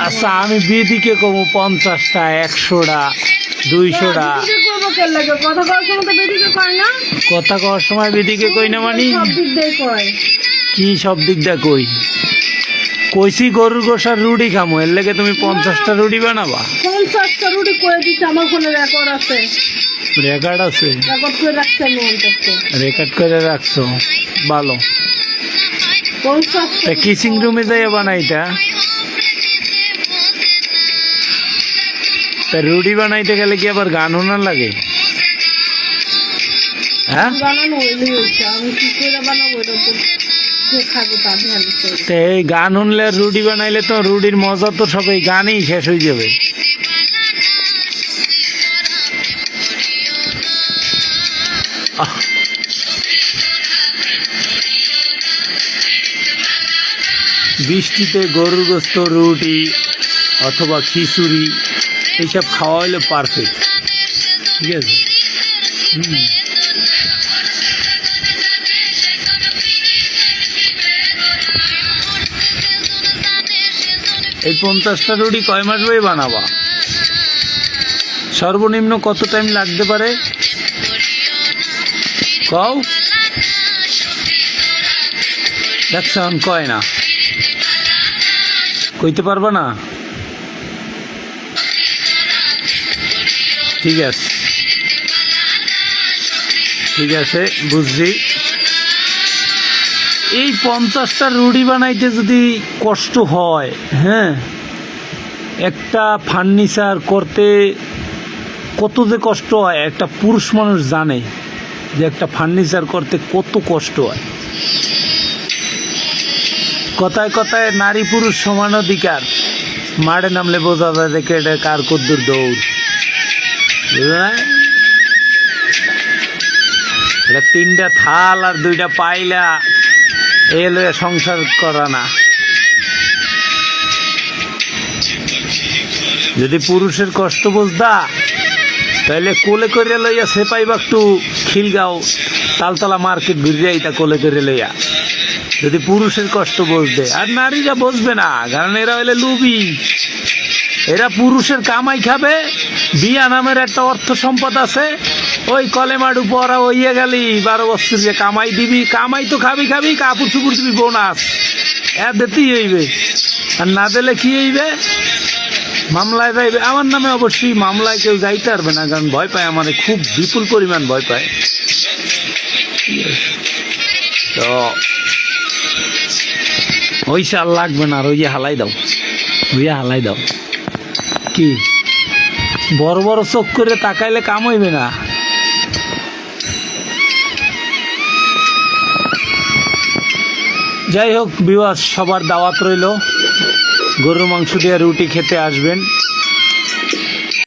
আচ্ছা আমি বিদিকে কমু 50টা 100টা 200টা কথা কওয়ার সময় বিদিকে কই না মানি কি সব দিক দিয়ে কই কইছি গরুর গোসার রুটি খামো এর লেগে তুমি 50টা রুটি বানাবা 50টা রুটি করে দিচ্ছে আমার ফোনে রেকর্ড আছে রেকর্ড আছে রেকর্ড করে রাখছি আমি অন্তত রেকর্ড করে রাখছো ভালো 50টা কিচিং রুমে যাই বানাইটা তা রুটি বানাইতে গেলে কি আবার গান শোনার লাগে হ্যাঁ বানানো হইলেই হয়েছে আমি কি করে বানাবো এটা তো যে খাবো তাদের হাতে তো এই গান শুনলে আর রুটি বানাইলে তো রুটির মজা তো সব এই গানেই শেষ হয়ে যাবে আহ, বৃষ্টিতে গরুর গোস্ত রুটি অথবা খিচুড়ি এইসব খাওয়া হলে পারফেক্ট ঠিক আছে এই 50টা রুটি কয় মাস বই বানাবা সর্বনিম্ন কত টাইম লাগতে পারে কও দেখছেন কয় না কইতে পারবা না ঠিক আছে ঠিক আছে বুঝছি এই 50টা রুটি বানাইতে যদি কষ্ট হয় হ্যাঁ একটা ফার্নিচার করতে কত যে কষ্ট হয় একটা পুরুষ মানুষ জানে যে একটা ফার্নিচার করতে কত কষ্ট হয় কথায় কথায় নারী পুরুষ সমান অধিকার মাঠে নামলে বোঝা যায় যে এটা কার কদ্দুর দৌড় বুঝলে না এটা 3টা থাল আর 2টা পাইলা এলো সংসার করা না যদি পুরুষের কষ্ট বুঝদা তাহলে কোলে করে লইয়া সে পাইবা একটু খিলগাঁও তালতলা মার্কেট ঘুরিয়া এটা কোলে করে লইয়া যদি পুরুষের কষ্ট বুঝবে আর নারীরা বুঝবে না কারণ এরা হইলে লুবি এরা পুরুষের কামাই খাবে বিয়া নামের একটা অর্থ সম্পদ আছে ওই কলেমাডু পড়া হইয়া গেলি 12 বছর যে কামাই দিবি কামাই তো খাবি খাবি কাপড় চুপুর দিবি বোনাস এর দিতেই হইবে আর না দিলে কি হইবে মামলায় যাইবে আমার নামে অবশ্যই মামলায় কেউ যাইতে পারবে না কারণ ভয় পায় আমার খুব বিপুল পরিমাণ ভয় পায় তো ওই সাল লাগবে না আর ওই হালাই দাও হালাই দাও কি বড় বড় চোখ করে তাকাইলে কাম হইবে না যাই হোক বিবাস সবার দাওয়াত রইল গরুর মাংস দিয়ে রুটি খেতে আসবেন